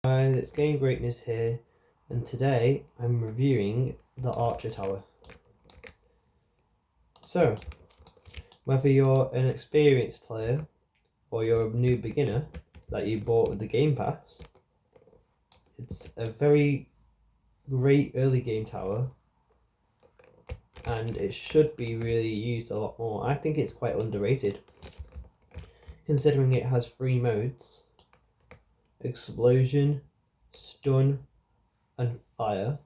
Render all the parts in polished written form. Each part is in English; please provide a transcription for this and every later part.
Guys, it's Game Greatness here, and today I'm reviewing the Archer Tower. So, whether you're an experienced player or you're a new beginner that you bought with the Game Pass, it's a very great early game tower, and it should be really used a lot more. I think it's quite underrated, considering it has 3 modes: explosion, stun, and fire.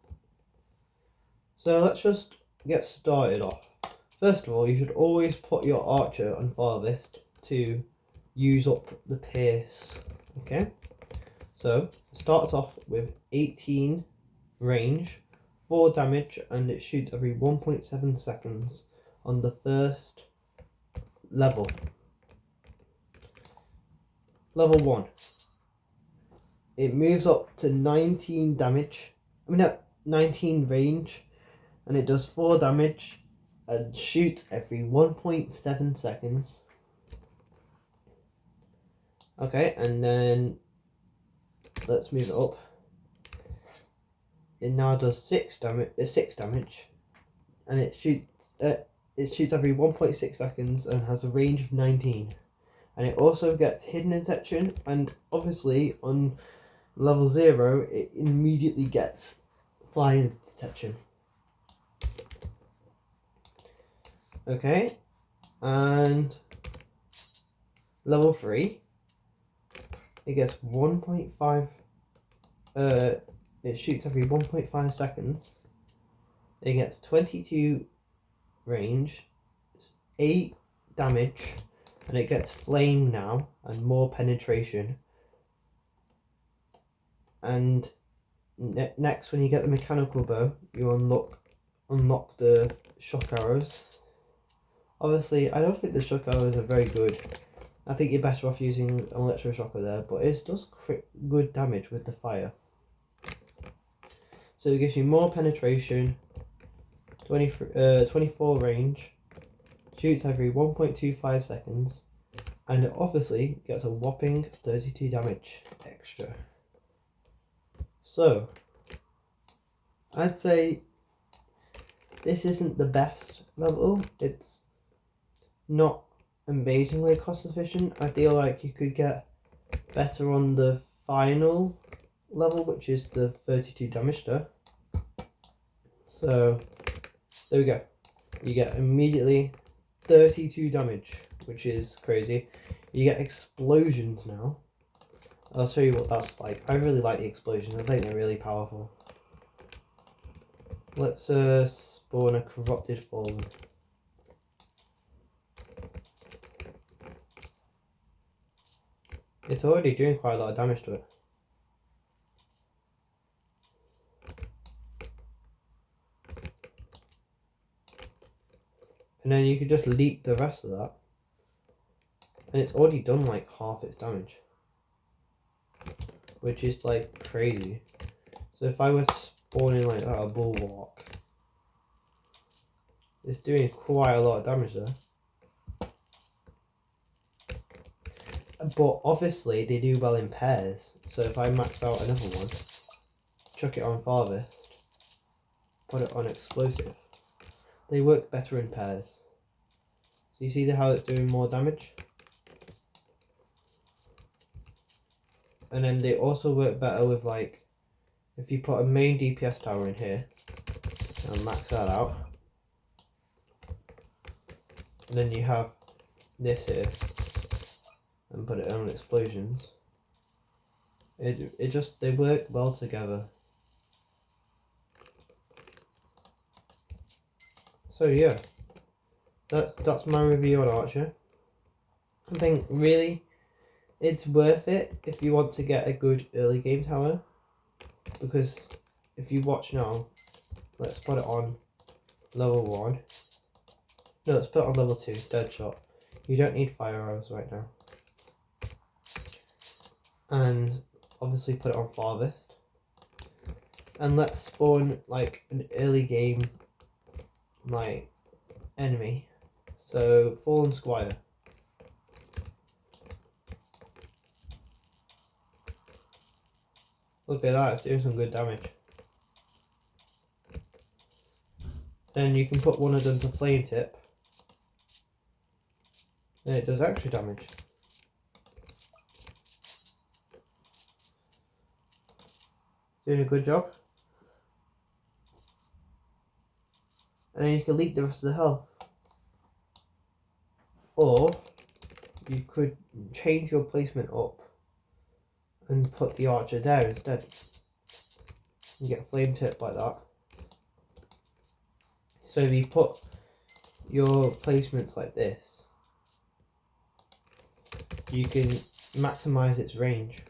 So let's just get started off. First of all, you should always put your archer on farthest to use up the pace. Okay, so it starts off with 18 range, 4 damage, and it shoots every 1.7 seconds on the first level. Level 1. It moves up to 19 damage. 19 range, and it does 4 damage and shoots every 1.7 seconds. Okay, and then let's move it up. It now does 6 damage, and it shoots every 1.6 seconds and has a range of 19. And it also gets hidden detection, and obviously on level 0 it immediately gets flying detection. Okay, and level 3, it gets 1.5, it shoots every 1.5 seconds. It gets 22 range, 8 damage, and it gets flame now and more penetration. And next, when you get the mechanical bow, you unlock the shock arrows. Obviously, I don't think the shock arrows are very good. I think you're better off using an electroshocker there, but it does good damage with the fire. So it gives you more penetration, 24 range, shoots every 1.25 seconds, and it obviously gets a whopping 32 damage extra. So, I'd say this isn't the best level. It's not amazingly cost efficient. I feel like you could get better on the final level, which is the 32 damage there. So there we go. You get immediately 32 damage, which is crazy. You get explosions now. I'll show you what that's like. I really like the explosions. I think they're really powerful. Let's spawn a Corrupted Fallen. It's already doing quite a lot of damage to it. And then you could just leak the rest of that. And it's already done like half its damage. Which is like crazy. So if I were spawning like a bulwark, it's doing quite a lot of damage there. But obviously they do well in pairs. So if I max out another one, chuck it on farthest, put it on explosive, they work better in pairs. So you see how it's doing more damage? And then they also work better with, like, if you put a main DPS tower in here and max that out, and then you have this here and put it on explosions, they work well together. So yeah, that's my review on Archer. I think really it's worth it if you want to get a good early game tower, because if you watch now, let's put it on level 1. No, let's put it on level 2, Deadshot. You don't need fire arrows right now. And obviously put it on farthest. And let's spawn like an early game like enemy. So Fallen Squire. Look at that, it's doing some good damage. Then you can put one of them to flame tip. And it does extra damage. Doing a good job. And then you can leak the rest of the health. Or you could change your placement up and put the archer there instead. And get flame tip like that. So if you put your placements like this, you can maximize its range.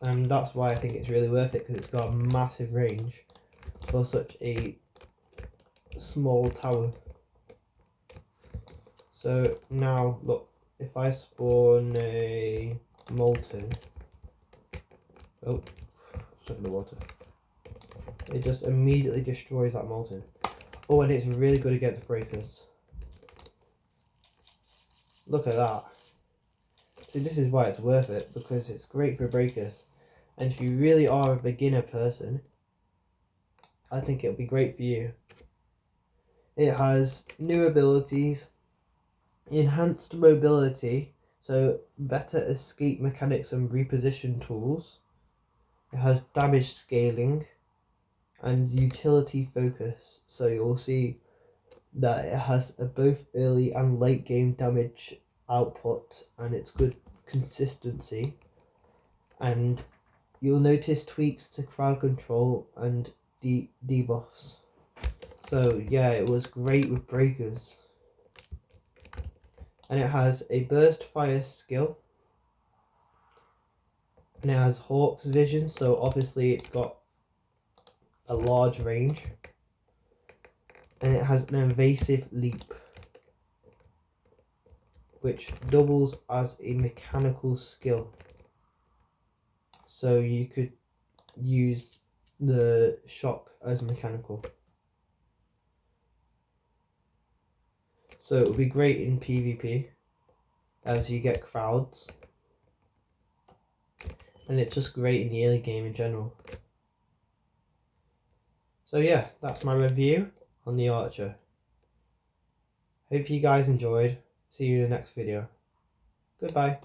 And that's why I think it's really worth it, because it's got a massive range for such a small tower. So now look, if I spawn a molten, oh, stuck in the water, it just immediately destroys that molten. Oh, and it's really good against breakers. Look at that. See, this is why it's worth it, because it's great for breakers. And if you really are a beginner person, I think it'll be great for you. It has new abilities, enhanced mobility, so better escape mechanics and reposition tools. It has damage scaling and utility focus, so you'll see that it has a both early and late game damage output, and it's good consistency. And you'll notice tweaks to crowd control and debuffs. So yeah, it was great with breakers. And it has a burst fire skill. And it has Hawk's vision, so obviously it's got a large range. And it has an invasive leap, which doubles as a mechanical skill. So you could use the shock as mechanical. So it would be great in PvP as you get crowds. And it's just great in the early game in general. So yeah, that's my review on the Archer. Hope you guys enjoyed. See you in the next video. Goodbye.